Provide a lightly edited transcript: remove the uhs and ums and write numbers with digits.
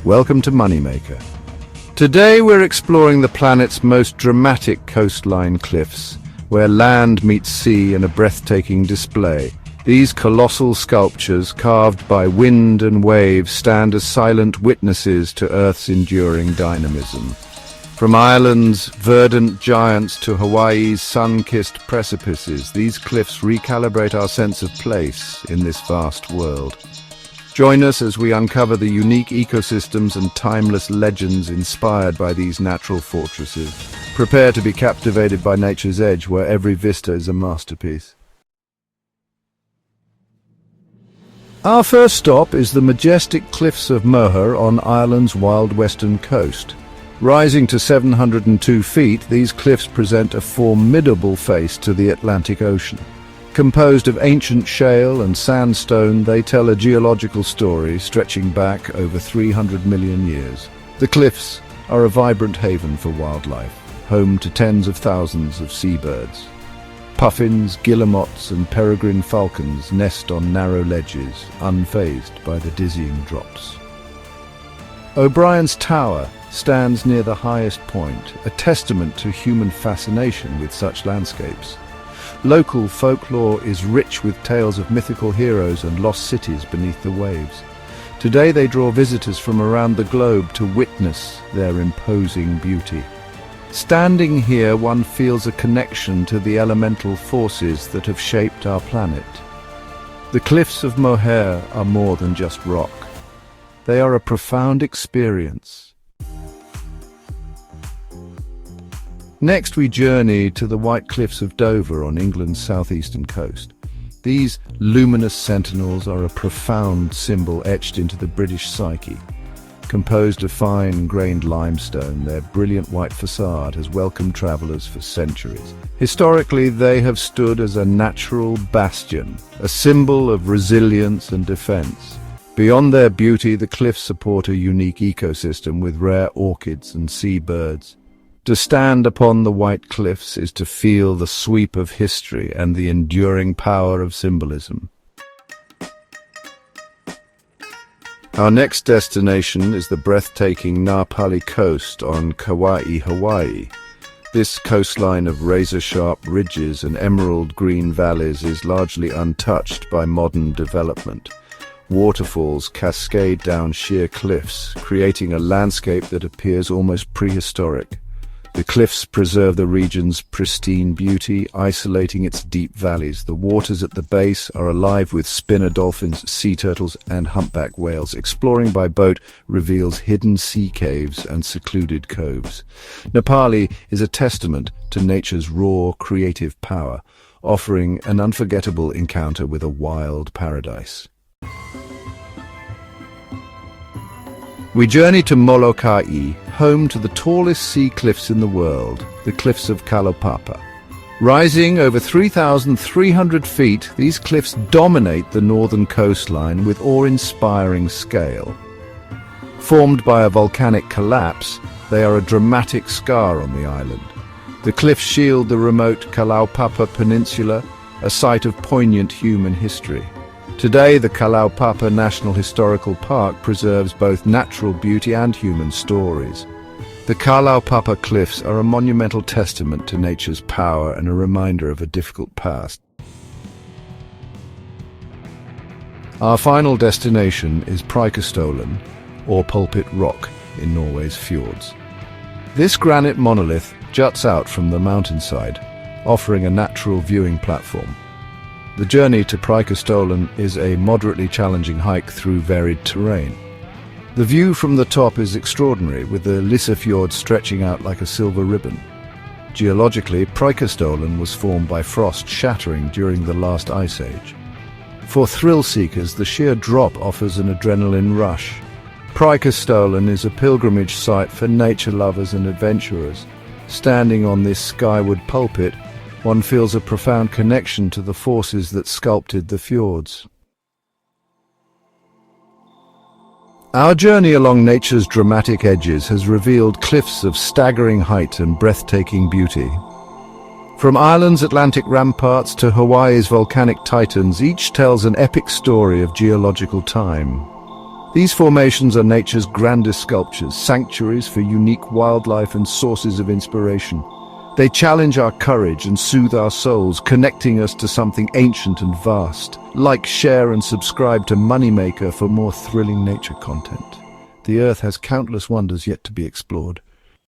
Welcome to Moneymaker. Today we're exploring the planet's most dramatic coastline cliffs, where land meets sea in a breathtaking display. These colossal sculptures, carved by wind and waves, stand as silent witnesses to Earth's enduring dynamism. From Ireland's verdant giants to Hawaii's sun-kissed precipices, these cliffs recalibrate our sense of place in this vast world. Join us as we uncover the unique ecosystems and timeless legends inspired by these natural fortresses. Prepare to be captivated by nature's edge, where every vista is a masterpiece. Our first stop is the majestic Cliffs of Moher on Ireland's wild western coast. Rising to 702 feet, these cliffs present a formidable face to the Atlantic Ocean. Composed of ancient shale and sandstone, they tell a geological story stretching back over 300 million years. The cliffs are a vibrant haven for wildlife, home to tens of thousands of seabirds. Puffins, guillemots and peregrine falcons nest on narrow ledges, unfazed by the dizzying drops. O'Brien's Tower stands near the highest point, a testament to human fascination with such landscapes. Local folklore is rich with tales of mythical heroes and lost cities beneath the waves. Today they draw visitors from around the globe to witness their imposing beauty. Standing here, one feels a connection to the elemental forces that have shaped our planet. The Cliffs of Moher are more than just rock. They are a profound experience. Next we journey to the White Cliffs of Dover on England's southeastern coast. These luminous sentinels are a profound symbol etched into the British psyche. Composed of fine-grained limestone, their brilliant white facade has welcomed travellers for centuries. Historically, they have stood as a natural bastion, a symbol of resilience and defence. Beyond their beauty, the cliffs support a unique ecosystem with rare orchids and seabirds. To stand upon the White Cliffs is to feel the sweep of history and the enduring power of symbolism. Our next destination is the breathtaking Pali coast on Kauai, Hawaii. This coastline of razor-sharp ridges and emerald green valleys is largely untouched by modern development. Waterfalls cascade down sheer cliffs, creating a landscape that appears almost prehistoric. The cliffs preserve the region's pristine beauty, isolating its deep valleys. The waters at the base are alive with spinner dolphins, sea turtles, and humpback whales. Exploring by boat reveals hidden sea caves and secluded coves. Pali is a testament to nature's raw, creative power, offering an unforgettable encounter with a wild paradise. We journey to Molokai, home to the tallest sea cliffs in the world, the Cliffs of Kalaupapa. Rising over 3,300 feet, these cliffs dominate the northern coastline with awe-inspiring scale. Formed by a volcanic collapse, they are a dramatic scar on the island. The cliffs shield the remote Kalaupapa Peninsula, a site of poignant human history. Today, the Kalaupapa National Historical Park preserves both natural beauty and human stories. The Kalaupapa Cliffs are a monumental testament to nature's power and a reminder of a difficult past. Our final destination is Preikestolen, or Pulpit Rock, in Norway's fjords. This granite monolith juts out from the mountainside, offering a natural viewing platform. The journey to Preikestolen is a moderately challenging hike through varied terrain. The view from the top is extraordinary, with the Lysefjord stretching out like a silver ribbon. Geologically, Preikestolen was formed by frost shattering during the last ice age. For thrill-seekers, the sheer drop offers an adrenaline rush. Preikestolen is a pilgrimage site for nature lovers and adventurers. Standing on this skyward pulpit, one feels a profound connection to the forces that sculpted the fjords. Our journey along nature's dramatic edges has revealed cliffs of staggering height and breathtaking beauty. From Ireland's Atlantic ramparts to Hawaii's volcanic titans, each tells an epic story of geological time. These formations are nature's grandest sculptures, sanctuaries for unique wildlife and sources of inspiration. They challenge our courage and soothe our souls, connecting us to something ancient and vast. Like, share and subscribe to Moneymaker for more thrilling nature content. The Earth has countless wonders yet to be explored.